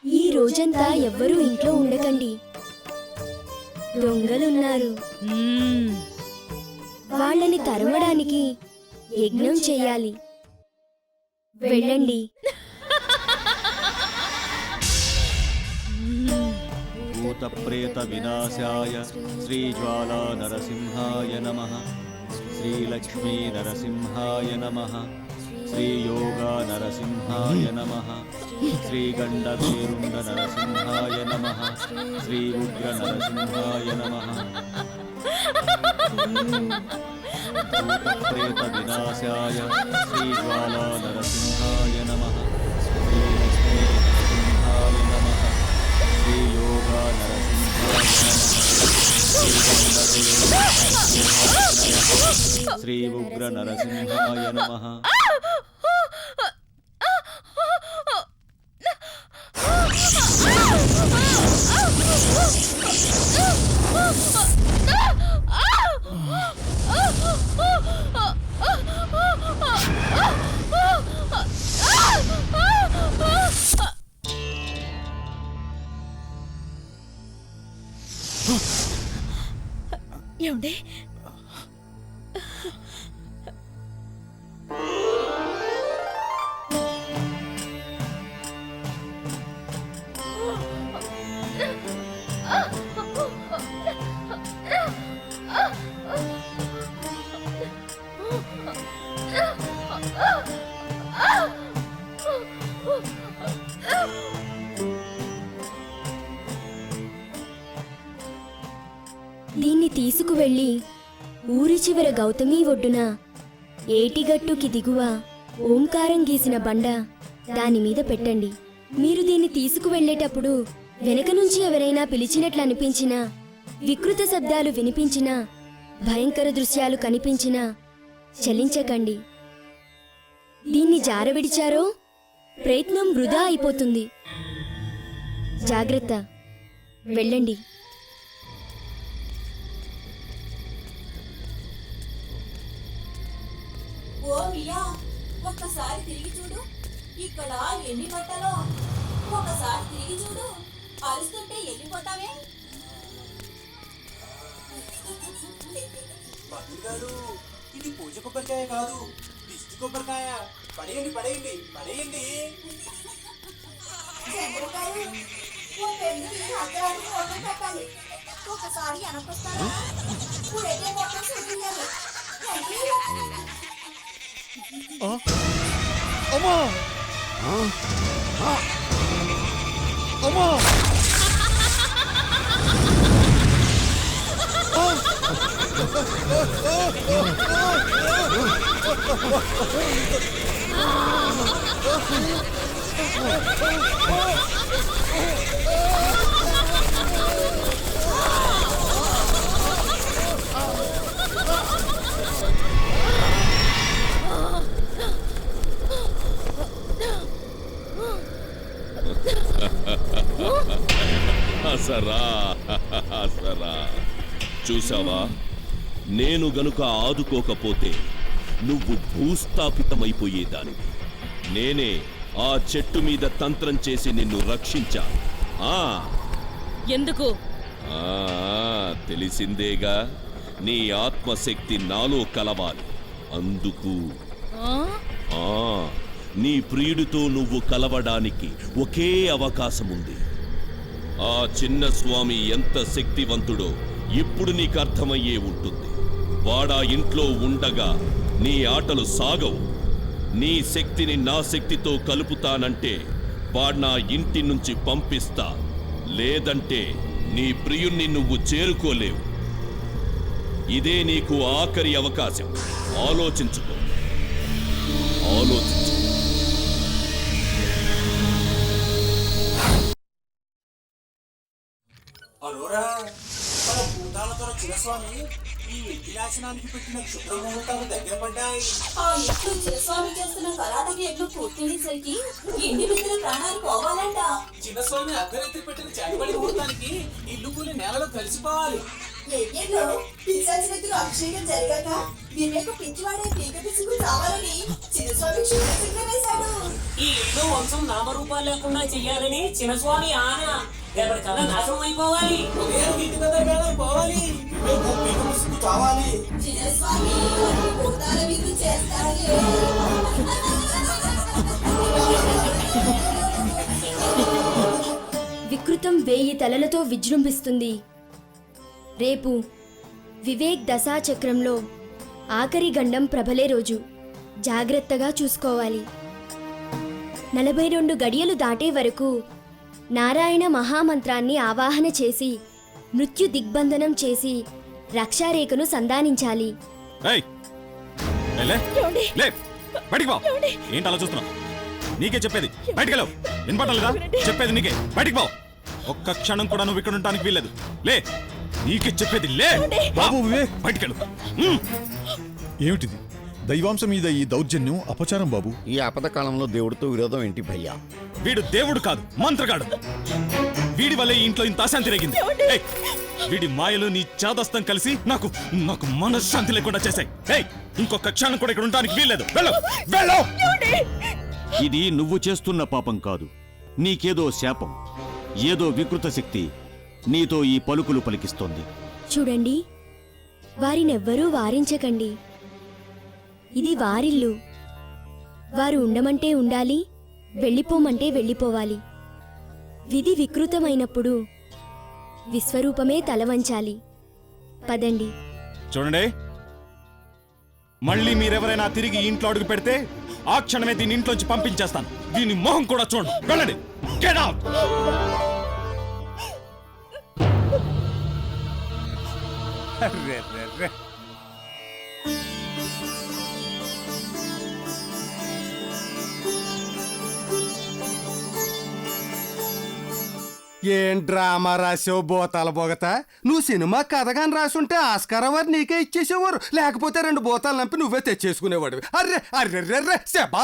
ఈ రోజంతా ఎవ్వరూ ఇంట్లో ఉండకండి. దొంగలున్నారు. వాళ్ళని తరమడానికి యజ్ఞం చెయ్యాలి. వెళ్ళండి. భూతప్రేత వినాశాయ శ్రీజ్వాలా నరసింహాయ నమః. శ్రీలక్ష్మీ నరసింహాయ నమః. శ్రీయోగా నరసింహాయ నమః. శ్రీగండభేరుండ నరసింహాయ నమః. శ్రీ ఉగ్ర నరసింహాయ నమః. భూతప్రేత వినాశాయ శ్రీజ్వాలా నరసింహాయ నమః. శ్రీలక్ష్మీ నరసింహాయ నమః. శ్రీయోగా నరసింహాయ నమః. శ్రీ ఉగ్ర నరసింహాయ నమః. ఏమండి? దీన్ని తీసుకువెళ్ళి ఊరి చివర గౌతమీ ఒడ్డున ఏటిగట్టుకి దిగువ ఓంకారం గీసిన బండ దానిమీద పెట్టండి. మీరు దీన్ని తీసుకువెళ్ళేటప్పుడు వెనక నుంచి ఎవరైనా పిలిచినట్లు అనిపించినా, వికృత శబ్దాలు వినిపించినా, భయంకర దృశ్యాలు కనిపించినా చలించకండి. దీన్ని జారవిడిచారో ప్రయత్నం వృధా అయిపోతుంది. జాగ్రత్త. వెళ్ళండి. ఓ మియా, ఒక్కసారి తిరిగి చూడు. ఇక్కడ ఎన్ని బట్టలో. ఒకసారి తిరిగి చూడు. అరుస్తుంటే వెళ్ళిపోతావే. గారు, ఇది పూజ కొబ్బరికాయ కాదు, దిష్టి కొబ్బరికాయ. పడేయండి పడేయండి పడేయండి. ఒకసారి వెనకొస్తారా? అమ్మా అమ్మా అసరా చూసావా, నేను గనుక ఆదుకోకపోతే నువ్వు భూస్థాపితమైపోయేదానివి. నేనే ఆ చెట్టు మీద తంత్రం చేసి నిన్ను రక్షించా. ఎందుకు? తెలిసిందేగా, నీ ఆత్మశక్తి నాలో కలవాలి. అందుకు నీ ప్రియుడితో నువ్వు కలవడానికి ఒకే అవకాశం ఉంది. ఆ చిన్న స్వామి ఎంత శక్తివంతుడో ఇప్పుడు నీకు అర్థమయ్యే ఉంటుంది. వాడా ఇంట్లో ఉండగా నీ ఆటలు సాగవు. నీ శక్తిని నా శక్తితో కలుపుతానంటే వాడు నా ఇంటి నుంచి పంపిస్తా, లేదంటే నీ ప్రియుణ్ణి నువ్వు చేరుకోలేవు. ఇదే నీకు ఆఖరి అవకాశం. ఆలోచించుకో, ఆలోచించు. అరోరా, మన భూతాలతో చిరస్వామి ఈ యజ్ఞాసనానికి పెట్టిన క్షుద్ర ముహూర్తాలు దగ్గర పడ్డాయి. ఆ ఇంట్లో చిరస్వామి చేస్తున్న కరాటకి యజ్ఞం పూర్తయ్యేసరికి ఇంటి మిత్రుల ప్రాణాలు పోవాలంట. చిన్నస్వామి అర్ధరాత్రి పెట్టిన చేతబడి ముహూర్తానికి ఇల్లు కూలి నేలలో కలిసిపోవాలి. యజ్ఞంలో పిశాచి వ్యక్తులు అభిషేకం జరిగాక వివేకు పిచ్చివాడే పీక పిసుకు కావాలని వంశం నామరూపాలు లేకుండా చెయ్యాలని చిన్నస్వామి ఆన రేపటికల్లా నాశనం అయిపోవాలి. నేను ఇంటి పెద్ద పేద పోవాలి, మేము ముసుగు కావాలి. చిన్నస్వామి భూతాల విధి చేస్తాడులే. వికృతం 1000 తలలతో విజృంభిస్తుంది. రేపు వివేక్ దశాచక్రంలో ఆఖరి గండం ప్రబలే రోజు. జాగ్రత్తగా చూసుకోవాలి. 42 గడియలు దాటే వరకు నారాయణ మహామంత్రాన్ని ఆవాహన చేసి మృత్యు దిగ్బంధనం చేసి రక్షారేఖను సంధానించాలి. ఏయ్, లే, లే, బయటికి పో. ఏంటి అలా చూస్తున్నావు? నీకే చెప్పేది, బయటికి వెళ్ళవు. వినపడలేదా? చెప్పేది నీకే, బయటికి పో. ఒక్క క్షణం కూడా నువ్వు ఇక్కడ ఉండడానికి వీల్లేదు. లే, నీకే చెప్పేది, లే. బాబు వివేక్, బయటికి వెళ్ళు. ఏమిటిది? దైవాంశం మీద ఈ దౌర్జన్యం అపచారం బాబు. ఈ ఆపద కాలంలో దేవుడితో విరోధం ఏంటి భయ్యా? వీడు దేవుడు కాదు, మంత్రగాడు. వీడి వల్లే ఈ ఇంట్లో ఇంత అశాంతి రేగింది. ఏయ్, వీడి మాయలు నీ చాదస్తం కలిసి నాకు నాకు మనశ్శాంతి లేకుండా చేశాయి. ఏయ్, ఇంకొక క్షణం కూడా ఇక్కడ ఉండడానికి వీల్లేదు. వెళ్ళు, వెళ్ళు. ఇది నువ్వు చేస్తున్న పాపం కాదు, నీకేదో శాపం. ఏదో వికృత శక్తి నీతో ఈ పలుకులు పలికిస్తోంది. చూడండి, వారినెవ్వరూ వారించకండి. ఇది వారిల్లు. వారు ఉండమంటే ఉండాలి, వెళ్ళిపోమంటే వెళ్ళిపోవాలి. విధి వికృతమైనప్పుడు విశ్వరూపమే తలవంచాలి. పదండి. చూడండి, మళ్ళీ మీరెవరైనా తిరిగి ఇంట్లో అడుగు పెడితే ఆ క్షణమే దీన్ని ఇంట్లోంచి పంపించేస్తాను. దీని మొహం కూడా చూడండి. వెళ్ళండి. Get out! ఏం డ్రామా రాసావు బోతాల బొగత? నువ్వు సినిమా కథగాని రాసుంటే ఆస్కారం వారు నీకే ఇచ్చేసేవారు, లేకపోతే 2 బోతాలు నంపి నువ్వే తెచ్చేసుకునేవాడు. అర్రే అర్రెర్రెర్రే శబా